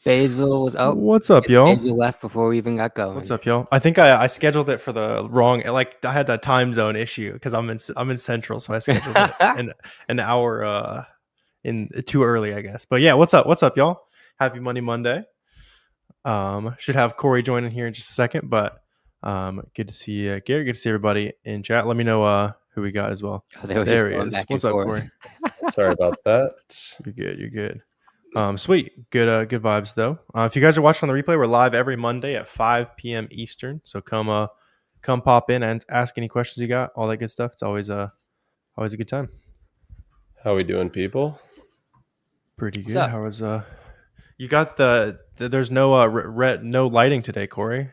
Basil was What's up, y'all? Basil left before we even got going. What's up, y'all? I think I scheduled it for the wrong. Like I had a time zone issue because I'm in Central, so I scheduled it an hour in too early, I guess. But yeah, what's up? What's up, y'all? Happy Monday. Should have Corey join in here in just a second, but good to see you, Gary. Good to see everybody in chat. Let me know who we got as well. Oh, they were just There he going is. back What's and up, forth. Corey? Sorry about that. You're good. Sweet. Good vibes though. If you guys are watching on the replay, we're live every Monday at 5 p.m. Eastern. So come pop in and ask any questions you got, all that good stuff. It's always a good time. How we doing, people? Pretty good. What's up? How was you got there's no no lighting today, Corey?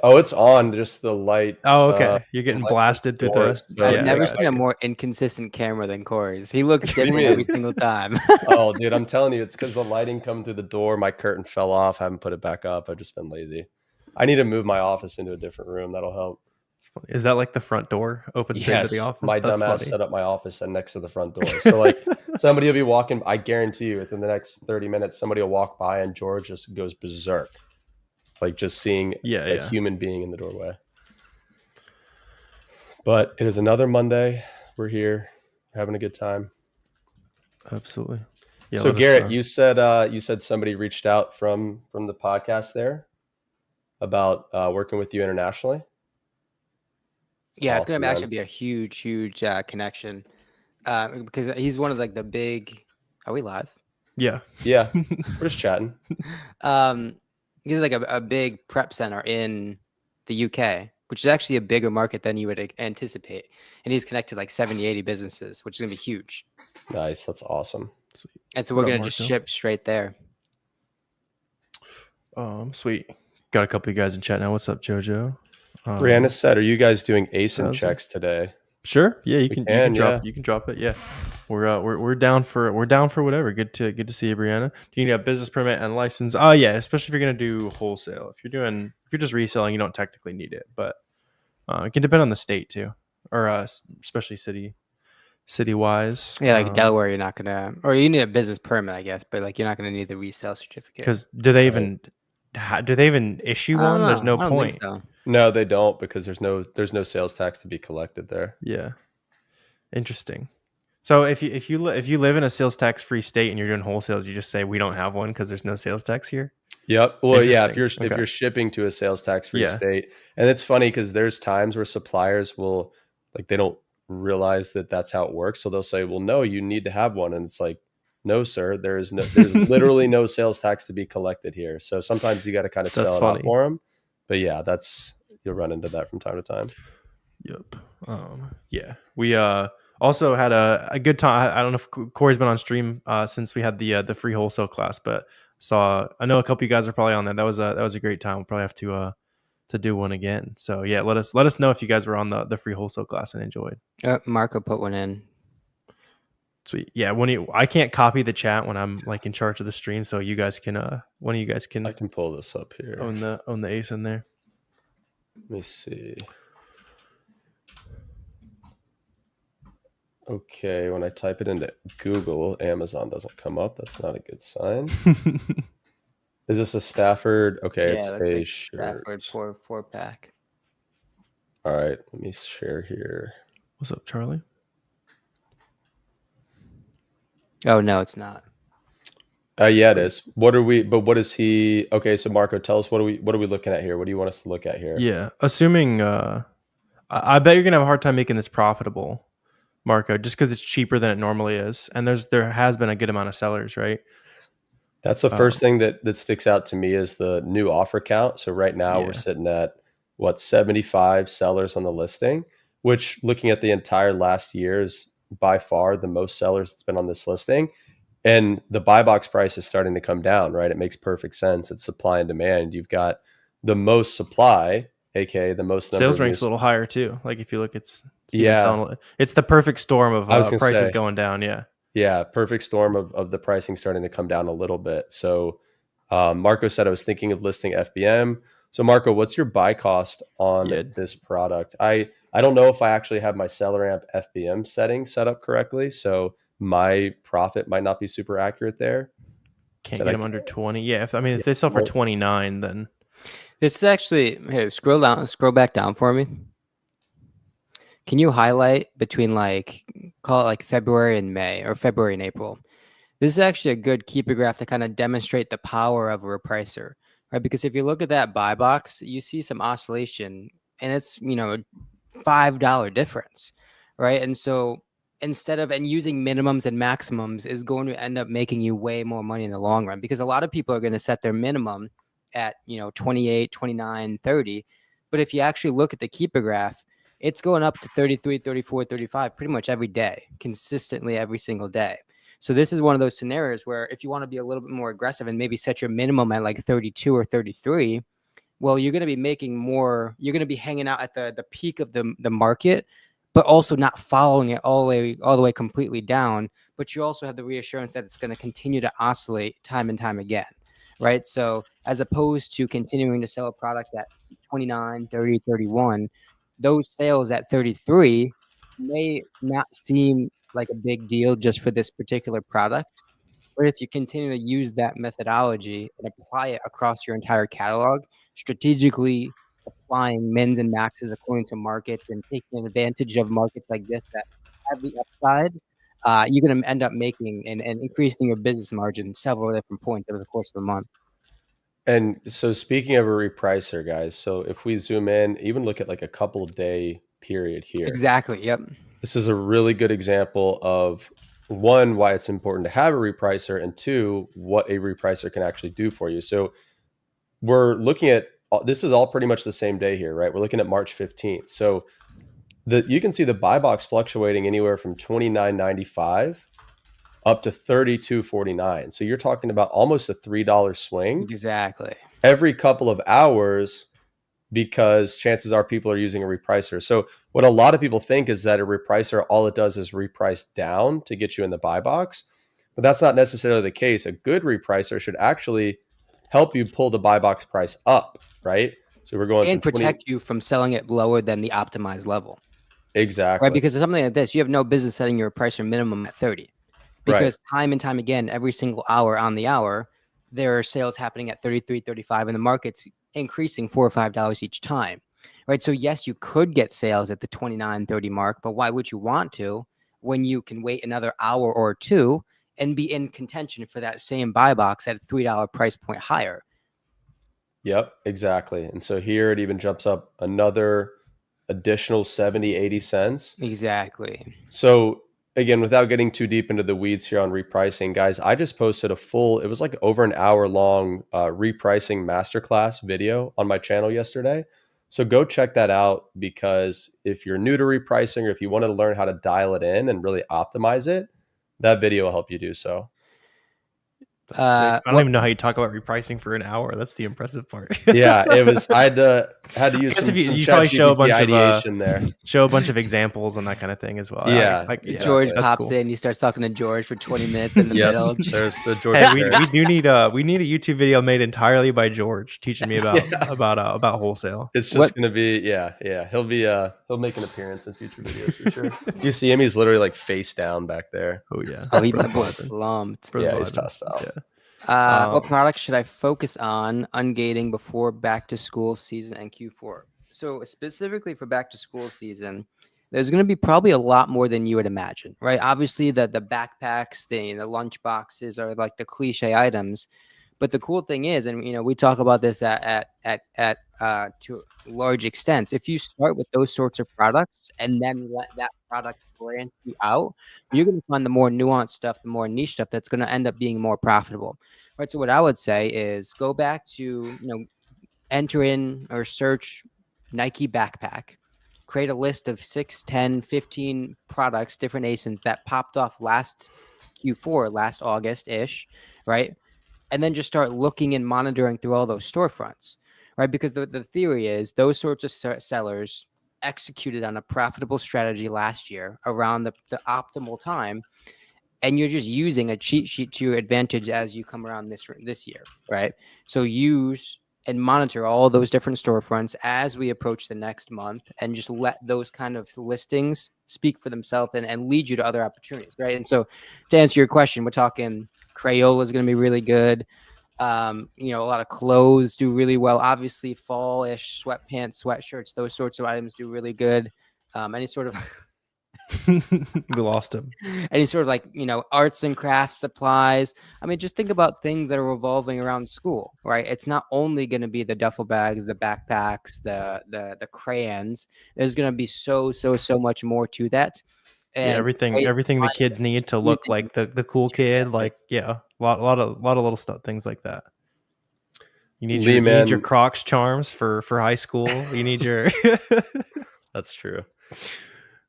Oh, it's on. Just the light. Oh, okay. You're getting blasted through the. I've never seen a more inconsistent camera than Corey's. He looks different every single time. Oh, dude, I'm telling you, it's because the lighting coming through the door. My curtain fell off. I haven't put it back up. I've just been lazy. I need to move my office into a different room. That'll help. Is that like the front door opens straight to the office? My dumbass set up my office next to the front door. So like somebody will be walking. I guarantee you, within the next 30 minutes, somebody will walk by and George just goes berserk. Like just seeing a human being in the doorway. But it is another Monday. We're here, having a good time. Absolutely. Yeah, so Garrett, you said somebody reached out from the podcast there about working with you internationally. Yeah, it's going to actually be a huge connection because he's one of like the big. Are we live? Yeah. We're just chatting. He's like a big prep center in the UK, which is actually a bigger market than you would anticipate. And he's connected like 70, 80 businesses, which is going to be huge. Nice. That's awesome. And so we're going to just ship straight there. Sweet. Got a couple of you guys in chat now. What's up, Jojo? Brianna said, are you guys doing ASIN checks today? Sure. Yeah, you can drop it. Yeah. We're down for whatever. Good to see you, Brianna. Do you need a business permit and license? Oh yeah, especially if you're gonna do wholesale. If you're just reselling, you don't technically need it, but it can depend on the state too, or especially city wise. Yeah, like Delaware, you're not gonna, or you need a business permit, I guess, but like you're not gonna need the resale certificate. Because do they even issue one? There's no point. So. No, they don't, because there's no sales tax to be collected there. Yeah, interesting. So if you live in a sales tax free state and you're doing wholesale, you just say we don't have one because there's no sales tax here. Yep. Well, yeah. If you're shipping to a sales tax free state, and it's funny because there's times where suppliers will they don't realize that that's how it works, so they'll say, "Well, no, you need to have one," and it's like, "No, sir. There's literally no sales tax to be collected here." So sometimes you got to kind of spell it out for them. But yeah, you'll run into that from time to time. Yep. Yeah. We also had a good time. I don't know if Corey's been on stream since we had the free wholesale class, but I know a couple of you guys are probably on that. That was a great time. We'll probably have to do one again. So yeah, let us know if you guys were on the free wholesale class and enjoyed. Marco put one in. Sweet. Yeah, I can't copy the chat when I'm in charge of the stream, so you guys can one of you guys can. I can pull this up here. Own the ASIN there. Let me see. Okay, when I type it into Google, Amazon doesn't come up. That's not a good sign. Is this a Stafford? Okay, it's a shirt. Stafford 4-pack. All right, let me share here. What's up, Charlie? Oh no, it's not. Yeah, it is. What is he? Okay, so Marco, tell us what are we looking at here? What do you want us to look at here? Yeah, assuming I bet you're gonna have a hard time making this profitable, Marco, just because it's cheaper than it normally is, and there has been a good amount of sellers, right? That's the first thing that sticks out to me is the new offer count. So right now we're sitting at 75 sellers on the listing, which looking at the entire last year is by far the most sellers that's been on this listing. And the buy box price is starting to come down, right? It makes perfect sense. It's supply and demand. You've got the most supply, aka the most number sales rank's a little higher too. Like if you look, it's the perfect storm of prices going down. Yeah, perfect storm of the pricing starting to come down a little bit. So Marco said I was thinking of listing FBM. So Marco, what's your buy cost on this product? I don't know if I actually have my Seller Amp FBM settings set up correctly. So my profit might not be super accurate there. Can't get them under 20. Yeah, if they sell for 29, then this is actually here. Scroll back down for me. Can you highlight between call it like February and May or February and April? This is actually a good keeper graph to kind of demonstrate the power of a repricer, right? Because if you look at that buy box, you see some oscillation, and it's $5 difference, right? And so and using minimums and maximums is going to end up making you way more money in the long run, because a lot of people are going to set their minimum at 28, 29, 30. But if you actually look at the keeper graph, it's going up to 33, 34, 35 pretty much every day, consistently every single day. So this is one of those scenarios where if you want to be a little bit more aggressive and maybe set your minimum at like 32 or 33, well, you're going to be making more. You're going to be hanging out at the peak of the market, but also not following it all the way completely down. But you also have the reassurance that it's going to continue to oscillate time and time again, right? So as opposed to continuing to sell a product at 29, 30, 31, those sales at 33 may not seem like a big deal just for this particular product. But if you continue to use that methodology and apply it across your entire catalog, strategically applying mins and maxes according to markets and taking advantage of markets like this that have the upside, you're going to end up making and increasing your business margin several different points over the course of a month. And so speaking of a repricer, guys, so if we zoom in, even look at like a couple day period here. Exactly. Yep. This is a really good example of, one, why it's important to have a repricer, and two, what a repricer can actually do for you. So we're looking at, this is all pretty much the same day here, right? We're looking at March 15th. So you can see the buy box fluctuating anywhere from $29.95 up to $32.49. So you're talking about almost a $3 swing. Exactly. Every couple of hours, because chances are people are using a repricer. So what a lot of people think is that a repricer, all it does is reprice down to get you in the buy box. But that's not necessarily the case. A good repricer should actually help you pull the buy box price up, right? So we're going and protect you from selling it lower than the optimized level. Exactly. Right, because of something like this, you have no business setting your repricer minimum at 30. Because time and time again, every single hour on the hour, there are sales happening at 33, 35, and the market's increasing $4 or $5 each time, right? So yes, you could get sales at the 29, 30 mark, but why would you want to when you can wait another hour or two and be in contention for that same buy box at a $3 price point higher? Yep, exactly. And so here it even jumps up another additional 70, 80 cents. Exactly. So again, without getting too deep into the weeds here on repricing, guys, I just posted it was like over an hour long repricing masterclass video on my channel yesterday. So go check that out, because if you're new to repricing, or if you want to learn how to dial it in and really optimize it, that video will help you do so. I don't even know how you talk about repricing for an hour. That's the impressive part. Yeah, it was. I had to use some probably show a bunch ideation there. Show a bunch of examples and that kind of thing as well. Yeah, George pops in. He starts talking to George for 20 minutes in the middle. There's the George. Hey, we do need a YouTube video made entirely by George teaching me about wholesale. It's just gonna be he'll make an appearance in future videos for sure. Do you see him? He's literally like face down back there. Oh yeah. Oh, he was slumped. Yeah, he's passed out. Yeah. What products should I focus on ungating before back to school season and Q4? So specifically for back to school season, there's going to be probably a lot more than you would imagine, right? Obviously the backpacks, the lunch boxes are like the cliche items, but the cool thing is, and we talk about this at to large extents. If you start with those sorts of products and then let that product branch you out, you're going to find the more nuanced stuff, the more niche stuff that's going to end up being more profitable, right? So what I would say is go back to, enter in or search Nike backpack, create a list of 6, 10, 15 products, different ASINs that popped off last Q4, last August-ish, right? And then just start looking and monitoring through all those storefronts, right? Because the theory is those sorts of sellers executed on a profitable strategy last year around the optimal time, and you're just using a cheat sheet to your advantage as you come around this year, right? So use and monitor all those different storefronts as we approach the next month, and just let those kind of listings speak for themselves and lead you to other opportunities, right? And so to answer your question, we're talking Crayola is going to be really good. You know, a lot of clothes do really well. Obviously, fall-ish sweatpants, sweatshirts, those sorts of items do really good. Any sort of We lost him. any sort of like, you know, arts and crafts supplies. I mean, just think about things that are revolving around school, right? It's not only going to be the duffel bags, the backpacks, the crayons. There's going to be so much more to that. Yeah, And everything the kids need to look like the cool kid, like a lot of little stuff, things like that. You need your Crocs charms for high school. You need your That's true.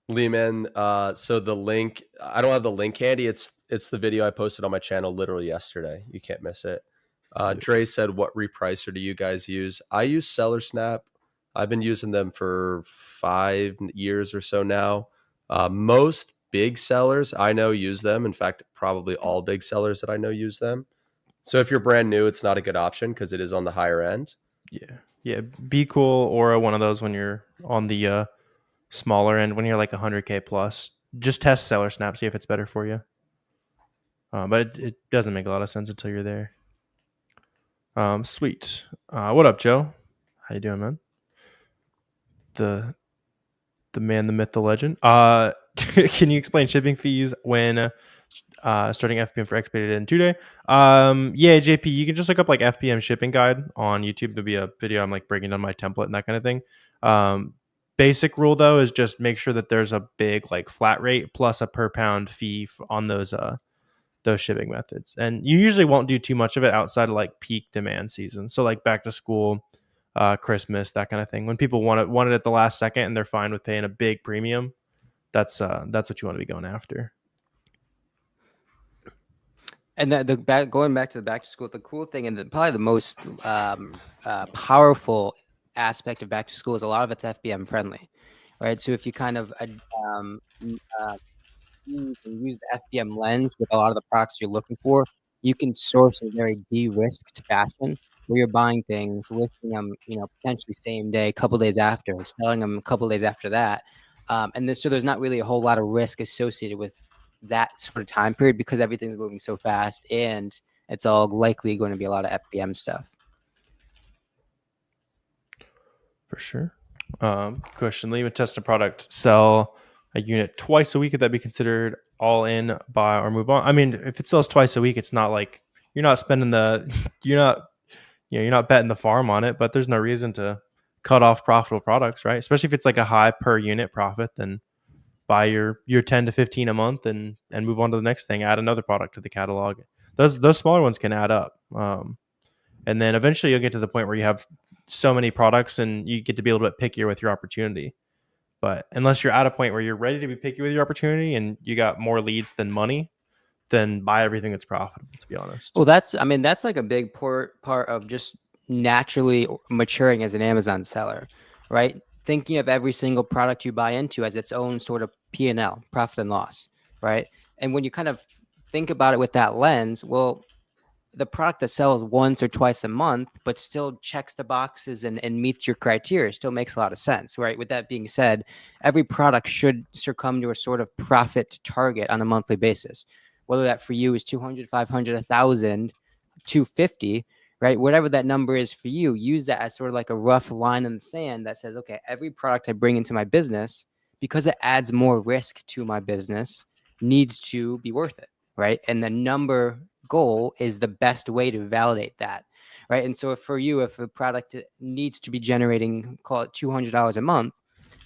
Lee, man, so the link, I don't have the link handy. It's the video I posted on my channel literally yesterday. You can't miss it. Dre said, what repricer do you guys use? I use SellerSnap. I've been using them for 5 years or so now. Most big sellers I know use them. In fact, probably all big sellers that I know use them. So if you're brand new, it's not a good option because it is on the higher end. Yeah. Be Cool or one of those when you're on the smaller end, when you're like 100K plus. Just test SellerSnap, see if it's better for you. But it doesn't make a lot of sense until you're there. Sweet. What up, Joe? How you doing, man? The man, the myth, the legend. Can you explain shipping fees when starting FBM for expedited in 2-day? Yeah, JP, you can just look up like FBM shipping guide on YouTube. There'll be a video I'm like breaking down my template and that kind of thing. Basic rule though is just make sure that there's a big like flat rate plus a per pound fee on those shipping methods. And you usually won't do too much of it outside of like peak demand season. So like back to school, Christmas, that kind of thing. When people want it at the last second and they're fine with paying a big premium, that's what you want to be going after. And going back to the back to school, the cool thing and probably the most powerful aspect of back to school is a lot of it's FBM friendly, right? So if you kind of use the FBM lens with a lot of the products you're looking for, you can source in a very de-risked fashion where you're buying things, listing them, you know, potentially same day, a couple days after, selling them a couple days after that. So there's not really a whole lot of risk associated with that sort of time period because everything's moving so fast and it's all likely going to be a lot of FBM stuff. For sure. Question, leave a test a product, sell a unit twice a week. Could that be considered all in, buy or move on? I mean, if it sells twice a week, it's not like you're not spending you're not betting the farm on it, but there's no reason to cut off profitable products, right? Especially if it's like a high per unit profit, then buy your 10 to 15 a month and move on to the next thing, add another product to the catalog. Those smaller ones can add up. And then eventually you'll get to the point where you have so many products and you get to be a little bit pickier with your opportunity. But unless you're at a point where you're ready to be picky with your opportunity and you got more leads than money, then buy everything that's profitable, to be honest. Well, that's like a big part of just naturally maturing as an Amazon seller, right? Thinking of every single product you buy into as its own sort of P&L, profit and loss, right? And when you kind of think about it with that lens, well, the product that sells once or twice a month, but still checks the boxes and meets your criteria still makes a lot of sense, right? With that being said, every product should succumb to a sort of profit target on a monthly basis, whether that for you is 200, 500, 1,000, 250, right? Whatever that number is for you, use that as sort of like a rough line in the sand that says, okay, every product I bring into my business, because it adds more risk to my business, needs to be worth it, right? And the number goal is the best way to validate that, right? And so for you, if a product needs to be generating, call it $200 a month,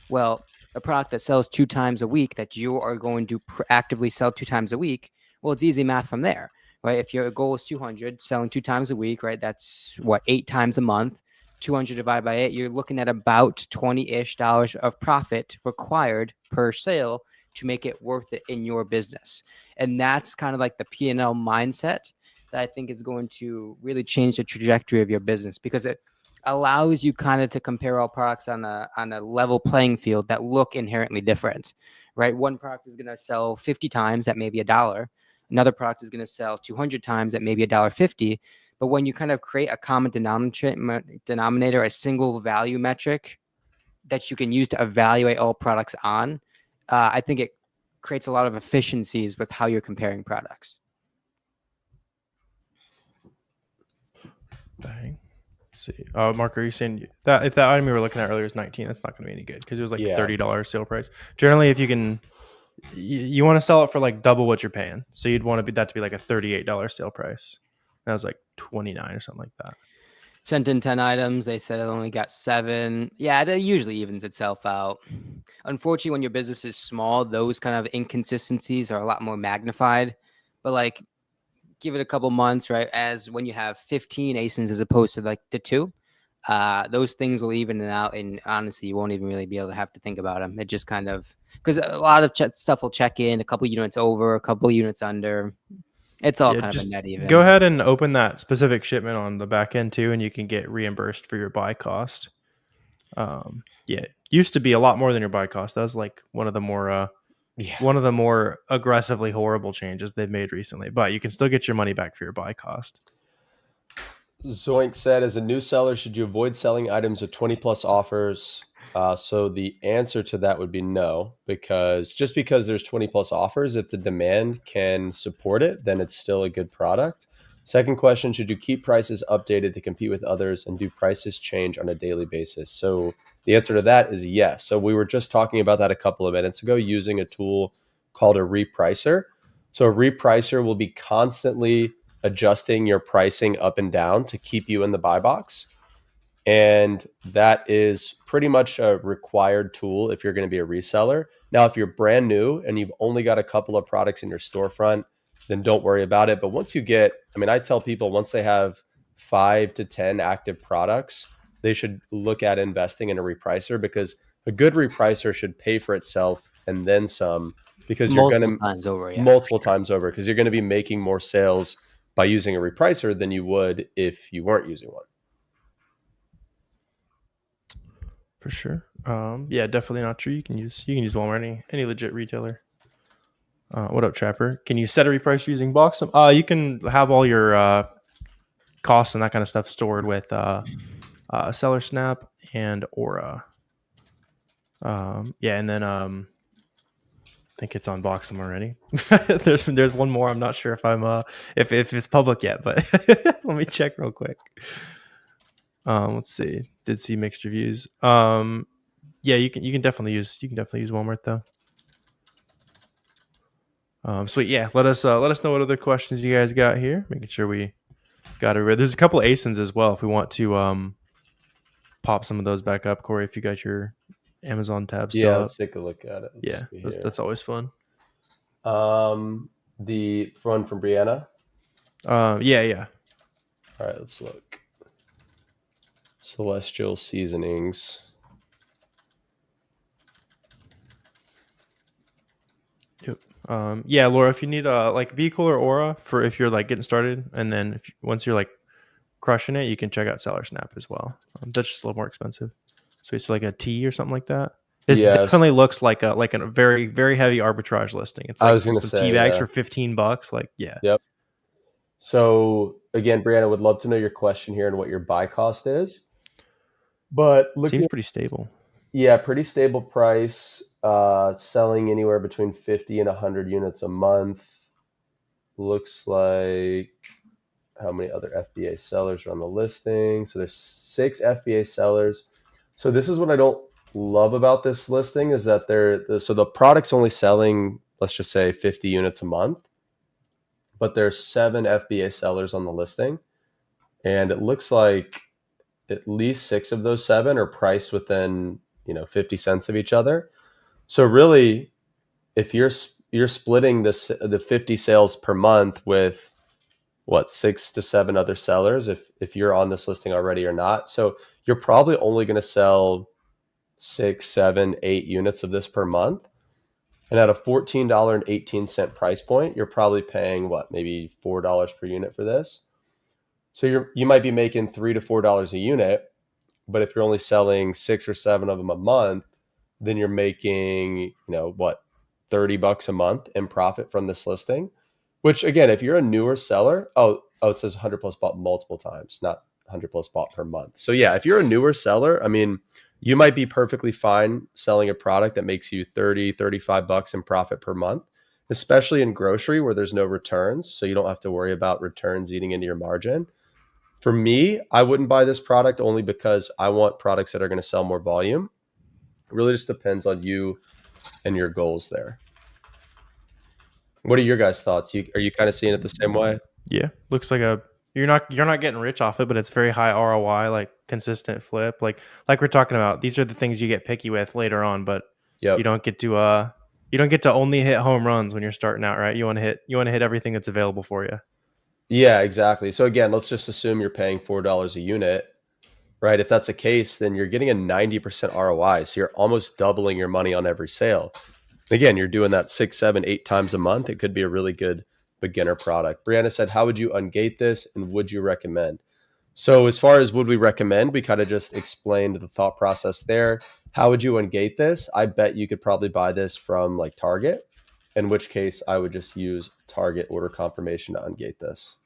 well, a product that sells 2 times a week that you are going to actively sell 2 times a week, well, it's easy math from there, right? If your goal is 200, selling 2 times a week, right? That's what, 8 times a month. 200 divided by 8, you're looking at about $20-ish of profit required per sale to make it worth it in your business. And that's kind of like the P&L mindset that I think is going to really change the trajectory of your business, because it allows you kind of to compare all products on a level playing field that look inherently different, right? One product is going to sell 50 times at maybe $1. Another product is going to sell 200 times at maybe $1.50. But when you kind of create a common denominator, a single value metric that you can use to evaluate all products on, I think it creates a lot of efficiencies with how you're comparing products. Let's see. Mark, are you saying that if that item you were looking at earlier is 19, that's not going to be any good because it was like $30 sale price. Generally, if you can, you want to sell it for like double what you're paying. So you'd want that to be like a $38 sale price. That was like 29 or something like that. Sent in 10 items. They said it only got 7. Yeah, that usually evens itself out. Unfortunately, when your business is small, those kind of inconsistencies are a lot more magnified. But like, give it a couple months, right? As when you have 15 ASINs as opposed to like the 2, those things will even it out. And honestly, you won't even really be able to have to think about them. It just kind of, because a lot of stuff will check in, a couple units over, a couple units under. It's all kind of a net even. Go ahead and open that specific shipment on the back end too, and you can get reimbursed for your buy cost. It used to be a lot more than your buy cost. That was like one of the more aggressively horrible changes they've made recently. But you can still get your money back for your buy cost. Zoink said, as a new seller, should you avoid selling items with 20 plus offers? So the answer to that would be no, because just because there's 20 plus offers, if the demand can support it, then it's still a good product. Second question, should you keep prices updated to compete with others, and do prices change on a daily basis? So the answer to that is yes. So we were just talking about that a couple of minutes ago using a tool called a repricer. So a repricer will be constantly adjusting your pricing up and down to keep you in the buy box. And that is pretty much a required tool if you're going to be a reseller. Now, if you're brand new and you've only got a couple of products in your storefront, then don't worry about it. But once you get, I tell people once they have 5 to 10 active products, they should look at investing in a repricer, because a good repricer should pay for itself and then some, because you're going to multiple times over, because you're going to be making more sales by using a repricer than you would if you weren't using one. For sure. Definitely not true. You can use Walmart, any legit retailer. What up, Trapper? Can you set a reprice using Box? You can have all your costs and that kind of stuff stored with Seller Snap and Aura. And then I think it's on Boxum already. there's one more. I'm not sure if I'm if it's public yet, but let me check real quick. Let's see. Did see mixed reviews. You can definitely use Walmart though. Sweet. Yeah. Let us know what other questions you guys got here. Making sure we got it. There's a couple of ASINs as well if we want to pop some of those back up. Corey, if you got your Amazon tab still up. Let's take a look at it. That's always fun. The one from Brianna. Yeah. All right, let's look. Celestial Seasonings. Yep. Laura, if you need like vehicle or Aura for if you're like getting started, and then once you're like crushing it, you can check out Seller Snap as well. That's just a little more expensive. So it's like a T or something like that. This definitely looks like a very, very heavy arbitrage listing. It's like some tea bags for $15. Like, yeah. Yep. So again, Brianna, would love to know your question here and what your buy cost is. But seems pretty stable. Yeah, pretty stable price. Selling anywhere between 50 and 100 units a month. Looks like how many other FBA sellers are on the listing. So there's 6 FBA sellers. So this is what I don't love about this listing, is that the product's only selling, let's just say 50 units a month, but there's 7 FBA sellers on the listing. And it looks like at least 6 of those 7 are priced within, 50 cents of each other. So really, if you're splitting the 50 sales per month with 6 to 7 other sellers, if you're on this listing already or not. So you're probably only going to sell 6, 7, 8 units of this per month. And at a $14.18 price point, you're probably paying maybe $4 per unit for this. So you might be making $3 to $4 a unit, but if you're only selling 6 or 7 of them a month, then you're making, $30 a month in profit from this listing. Which again, if you're a newer seller, it says 100 plus bought multiple times, not 100 plus bought per month. So yeah, if you're a newer seller, you might be perfectly fine selling a product that makes you $30, $35 in profit per month, especially in grocery where there's no returns. So you don't have to worry about returns eating into your margin. For me, I wouldn't buy this product only because I want products that are going to sell more volume. It really just depends on you and your goals there. What are your guys' thoughts? Are you kind of seeing it the same way? Yeah, looks like you're not getting rich off it, but it's very high ROI, like consistent flip. Like we're talking about, these are the things you get picky with later on, but you don't get to only hit home runs when you're starting out, right? You want to hit everything that's available for you. Yeah, exactly. So again, let's just assume you're paying $4 a unit, right? If that's the case, then you're getting a 90% ROI. So you're almost doubling your money on every sale. Again, you're doing that 6, 7, 8 times a month. It could be a really good beginner product. Brianna said, how would you ungate this and would you recommend? So as far as would we recommend, we kind of just explained the thought process there. How would you ungate this? I bet you could probably buy this from like Target, in which case I would just use Target order confirmation to ungate this.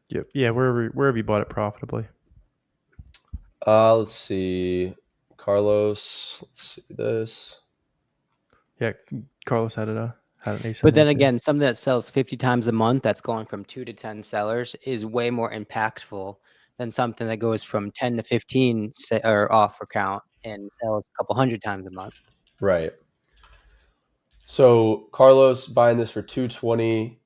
Yep. Yeah, wherever you bought it profitably. Let's see. Carlos, let's see this. Yeah, Carlos had an ASIN. But then again, something that sells 50 times a month, that's going from 2 to 10 sellers, is way more impactful than something that goes from 10 to 15 or offer count and sells a couple hundred times a month. Right. So Carlos buying this for $220,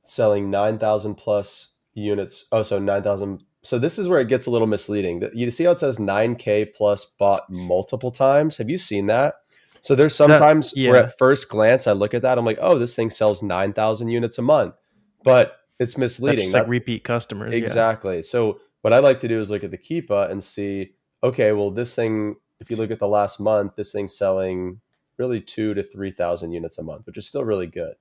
selling 9,000 plus units. Oh, so 9,000. So this is where it gets a little misleading. You see how it says 9K plus bought multiple times? Have you seen that? So there's sometimes where at first glance I look at that, I'm like, oh, this thing sells 9,000 units a month, but it's misleading. That's like repeat customers. Exactly. Yeah. So what I like to do is look at the Keepa and see, okay, well, this thing, if you look at the last month, this thing's selling really 2,000 to 3,000 units a month, which is still really good.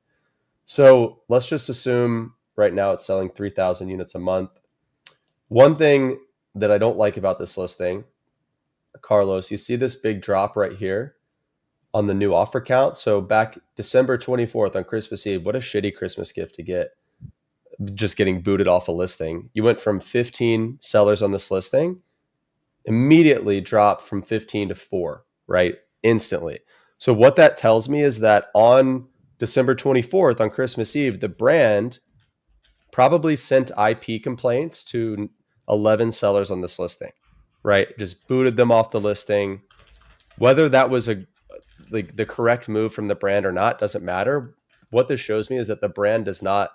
So let's just assume right now it's selling 3,000 units a month. One thing that I don't like about this listing, Carlos, you see this big drop right here on the new offer count. So back December 24th on Christmas Eve, what a shitty Christmas gift to get. Just getting booted off a listing. You went from 15 sellers on this listing, immediately dropped from 15 to 4, right? Instantly. So what that tells me is that on December 24th on Christmas Eve, the brand probably sent IP complaints to 11 sellers on this listing, right? Just booted them off the listing. Whether that was the correct move from the brand or not doesn't matter. What this shows me is that the brand does not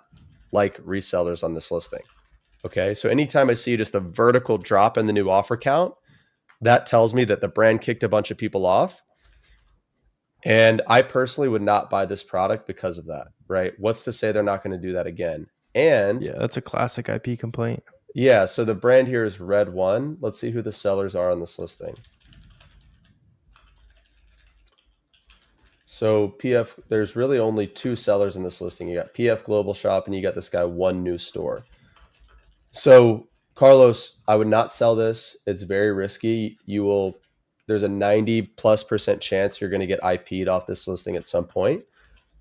like resellers on this listing. Okay, so anytime I see just a vertical drop in the new offer count, that tells me that the brand kicked a bunch of people off. And I personally would not buy this product because of that, right? What's to say they're not going to do that again? And yeah, that's a classic IP complaint. Yeah, so the brand here is Red One. Let's see who the sellers are on this listing. So PF, there's really only 2 sellers in this listing. You got PF Global Shop and you got this guy One New Store. So Carlos, I would not sell this. It's very risky. There's a 90+% chance you're going to get IP'd off this listing at some point.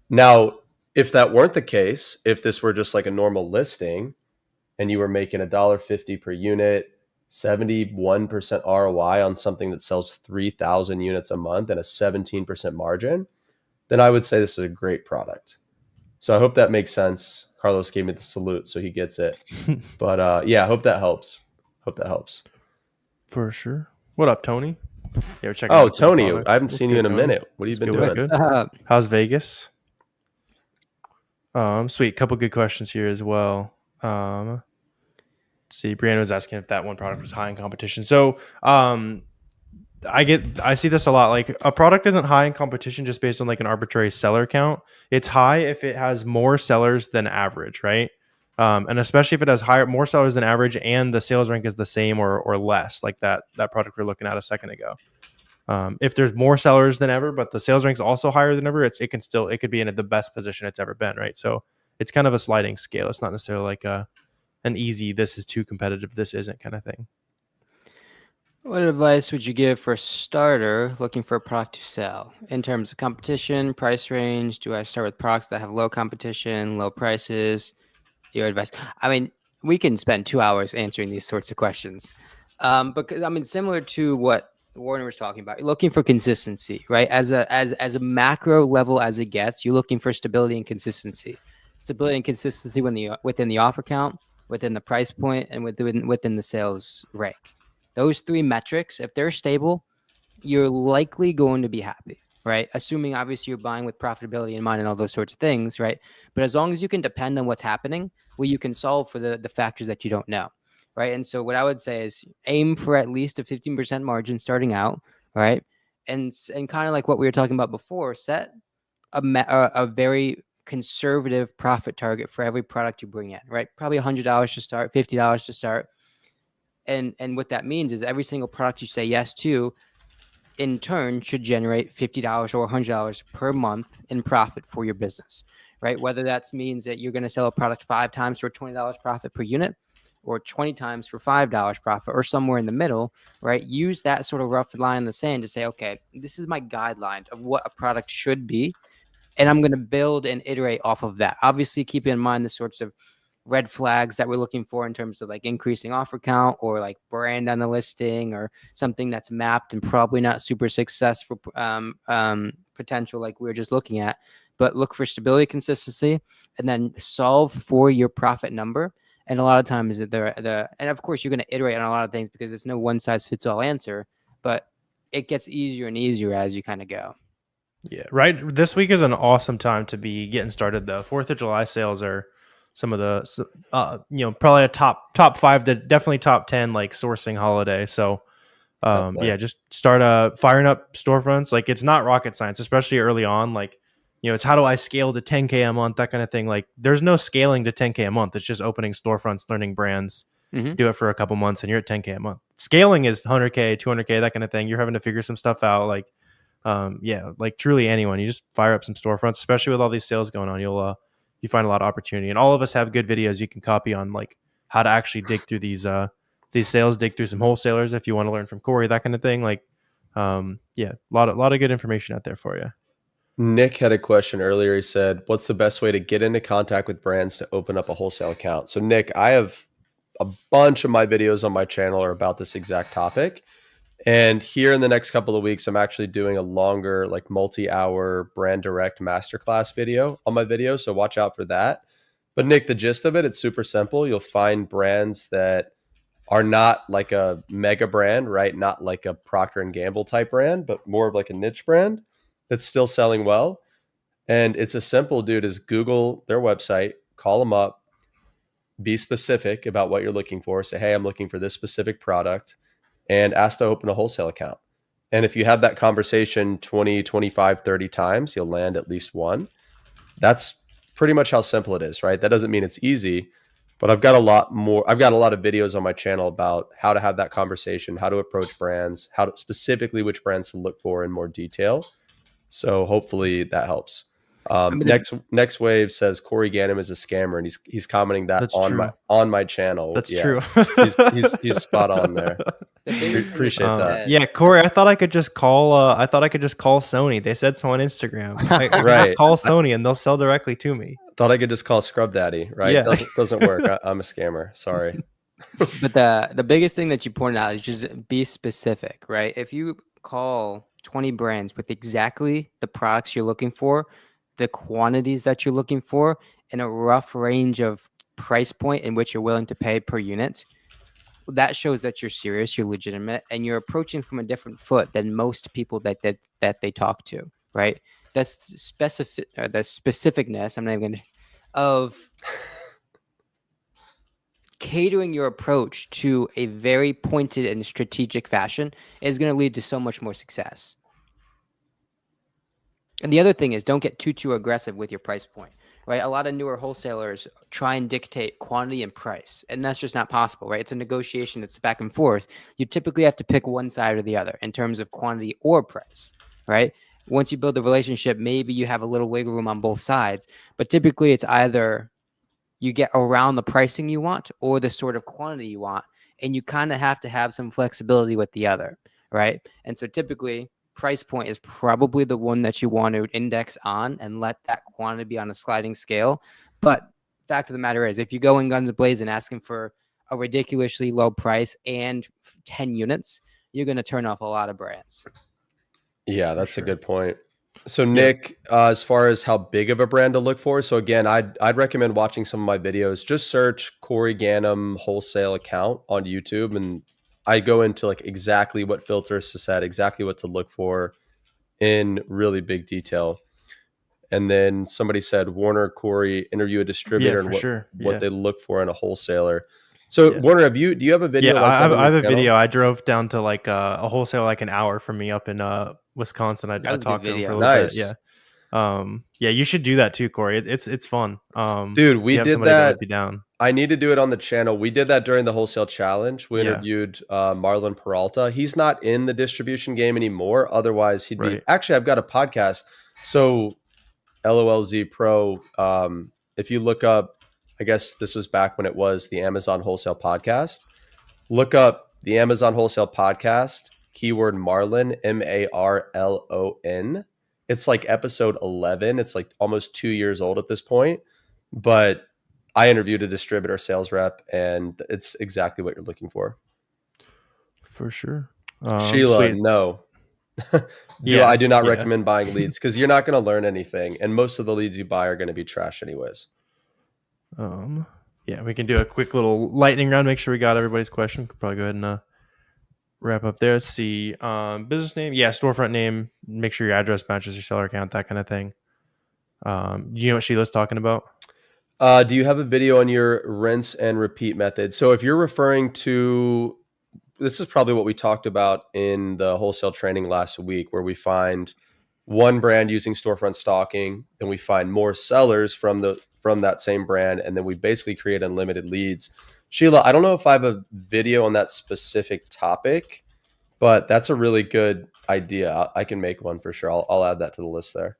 Now, if that weren't the case, if this were just like a normal listing and you were making $1.50 per unit, 71% ROI on something that sells 3,000 units a month and a 17% margin, then I would say this is a great product. So I hope that makes sense. Carlos gave me the salute, so he gets it. But yeah, I hope that helps. For sure. What up, Tony? Yeah, we're checking. Oh, Tony, I haven't seen you in a minute. What have you been doing? Good. How's Vegas? Sweet. Couple good questions here as well. Let's see, Brianna was asking if that one product was high in competition. So I see this a lot. Like a product isn't high in competition just based on like an arbitrary seller count. It's high if it has more sellers than average, right? And especially if it has more sellers than average and the sales rank is the same or less, like that product we are looking at a second ago. If there's more sellers than ever, but the sales rank is also higher than ever, it could be in the best position it's ever been, right? So it's kind of a sliding scale. It's not necessarily like an easy, this is too competitive, this isn't kind of thing. What advice would you give for a starter looking for a product to sell in terms of competition, price range? Do I start with products that have low competition, low prices? Your advice. I mean, we can spend 2 hours answering these sorts of questions. Because I mean, similar to what Warner was talking about, you're looking for consistency, right? As a macro level as it gets, you're looking for stability and consistency. Stability and consistency within the offer count, within the price point, and within the sales rank. Those 3 metrics, if they're stable, you're likely going to be happy, right? Assuming obviously you're buying with profitability in mind and all those sorts of things, right? But as long as you can depend on what's happening, well, you can solve for the factors that you don't know, right? And so what I would say is aim for at least a 15% margin starting out, right? And kind of like what we were talking about before, set a very conservative profit target for every product you bring in, right? Probably $100 to start, $50 to start. And what that means is every single product you say yes to, in turn, should generate $50 or $100 per month in profit for your business, right? Whether that means that you're going to sell a product 5 times for $20 profit per unit, or 20 times for $5 profit, or somewhere in the middle, right? Use that sort of rough line in the sand to say, okay, this is my guideline of what a product should be, and I'm going to build and iterate off of that. Obviously, keep in mind the sorts of red flags that we're looking for in terms of like increasing offer count or like brand on the listing or something that's mapped and probably not super successful potential like we were just looking at. But look for stability, consistency, and then solve for your profit number. And a lot of times and of course you're going to iterate on a lot of things because there's no one size fits all answer, but it gets easier and easier as you kind of go. Yeah, right. This week is an awesome time to be getting started. The 4th of July sales are some of the, probably a top 5 to definitely top 10 like sourcing holiday. So, just start firing up storefronts. Like it's not rocket science, especially early on. Like, it's how do I scale to 10K a month, that kind of thing. Like there's no scaling to 10K a month. It's just opening storefronts, learning brands, do it for a couple months and you're at 10K a month. Scaling is 100K, 200K, that kind of thing. You're having to figure some stuff out. Like, like truly anyone, you just fire up some storefronts, especially with all these sales going on, you find a lot of opportunity. And all of us have good videos you can copy on like how to actually dig through these sales, dig through some wholesalers if you want to learn from Corey, that kind of thing. Like, a lot of good information out there for you. Nick had a question earlier. He said, what's the best way to get into contact with brands to open up a wholesale account? So Nick, I have a bunch of my videos on my channel are about this exact topic. And here in the next couple of weeks, I'm actually doing a longer, like multi-hour brand direct masterclass video on my video. So watch out for that. But Nick, the gist of it, it's super simple. You'll find brands that are not like a mega brand, right? Not like a Procter and Gamble type brand, but more of like a niche brand that's still selling well. And it's as simple, dude, as Google their website, call them up, be specific about what you're looking for. Say, hey, I'm looking for this specific product, and ask to open a wholesale account. And if you have that conversation 20, 25, 30 times, you'll land at least one. That's pretty much how simple it is, right? That doesn't mean it's easy, but I've got a lot of videos on my channel about how to have that conversation, how to approach brands, specifically which brands to look for in more detail. So hopefully that helps. Next Wave says Corey Ganem is a scammer, and he's commenting that on my channel. That's true. he's spot on there. Appreciate that. Yeah, Corey, I thought I could just call Sony. They said so on Instagram. I right. Call Sony and they'll sell directly to me. Thought I could just call Scrub Daddy, right? Yeah. Doesn't work. I'm a scammer. Sorry. But the biggest thing that you pointed out is just be specific, right? If you call 20 brands with exactly the products you're looking for, the quantities that you're looking for, and a rough range of price point in which you're willing to pay per unit, that shows that you're serious, you're legitimate, and you're approaching from a different foot than most people that they talk to, right? That's the specificness. I'm not even of catering your approach to a very pointed and strategic fashion is going to lead to so much more success. And the other thing is, don't get too aggressive with your price point, right? A lot of newer wholesalers try and dictate quantity and price, and that's just not possible, right? It's a negotiation. It's back and forth. You typically have to pick one side or the other in terms of quantity or price, right? Once you build the relationship, maybe you have a little wiggle room on both sides, but typically it's either you get around the pricing you want or the sort of quantity you want, and you kind of have to have some flexibility with the other, right? And so typically price point is probably the one that you want to index on and let that quantity be on a sliding scale. But fact of the matter is, if you go in guns blazing asking for a ridiculously low price and 10 units, you're going to turn off a lot of brands. Yeah, that's a good point. So Nick, as far as how big of a brand to look for, so again, I'd recommend watching some of my videos. Just search Corey Ganem Wholesale account on YouTube, and I go into like exactly what filters to set, exactly what to look for in really big detail. And then somebody said Warner Corey interview a distributor and what they look for in a wholesaler. So Warner, do you have a video? Yeah, like I have a video. I drove down to like a wholesale like an hour from me up in Wisconsin. I talked to him for a little bit. Yeah. Yeah, you should do that too, Corey. It's fun. Dude, we did that. I need to do it on the channel. We did that during the wholesale challenge. We interviewed Marlon Peralta. He's not in the distribution game anymore. Otherwise, he'd be. Actually, I've got a podcast. So, LOLZ Pro. If you look up, I guess this was back when it was the Amazon Wholesale Podcast. Look up the Amazon Wholesale Podcast. Keyword Marlon, Marlon. It's like episode 11. It's like almost 2 years old at this point. But I interviewed a distributor sales rep, and it's exactly what you're looking for. For sure. Sheila, sweet. No. I do not recommend buying leads because you're not going to learn anything. And most of the leads you buy are going to be trash anyways. Yeah, we can do a quick little lightning round. Make sure we got everybody's question. We could probably go ahead and wrap up there. Let's see. Business name. Yeah, storefront name. Make sure your address matches your seller account, that kind of thing. You know what Sheila's talking about? Do you have a video on your rinse and repeat method? So if you're referring to, this is probably what we talked about in the wholesale training last week, where we find one brand using storefront stocking, and we find more sellers from that same brand, and then we basically create unlimited leads. Sheila, I don't know if I have a video on that specific topic, but that's a really good idea. I can make one for sure. I'll add that to the list there.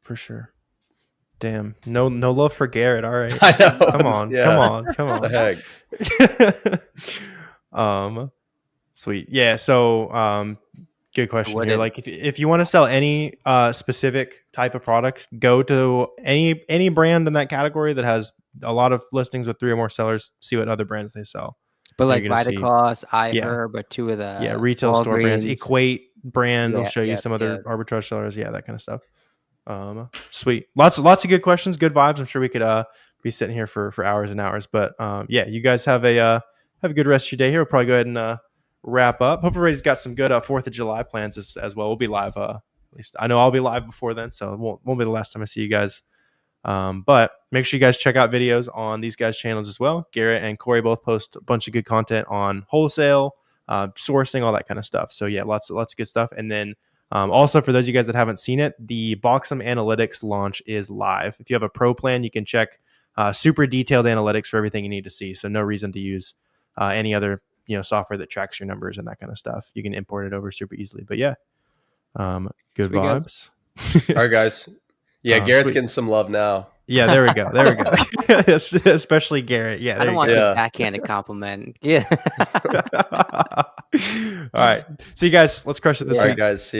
For sure. Damn. No love for Garrett. All right. I know. Come on. The heck. Sweet. Yeah. So good question here. Like if you want to sell any specific type of product, go to any brand in that category that has a lot of listings with 3 or more sellers, see what other brands they sell. But like Vitacost, iHerb, but 2 of the retail store brands. Equate brand will show you some other arbitrage sellers. Yeah, that kind of stuff. Sweet. Lots of good questions, good vibes. I'm sure we could be sitting here for hours and hours. But you guys have a good rest of your day here. We'll probably go ahead and wrap up. Hope everybody's got some good 4th of July plans as well. We'll be live. At least I know I'll be live before then, so it won't be the last time I see you guys. But make sure you guys check out videos on these guys' channels as well. Garrett and Corey both post a bunch of good content on wholesale, sourcing, all that kind of stuff. So yeah, lots of good stuff. And then also for those of you guys that haven't seen it, the Boxum Analytics launch is live. If you have a pro plan, you can check super detailed analytics for everything you need to see. So no reason to use any other software that tracks your numbers and that kind of stuff. You can import it over super easily. But yeah, good vibes. All right, guys. Yeah, Garrett's getting some love now. Yeah, there we go. Especially Garrett. Yeah, I don't want a backhanded compliment. Yeah. All right. See you guys. Let's crush it this week. All right, guys. See you.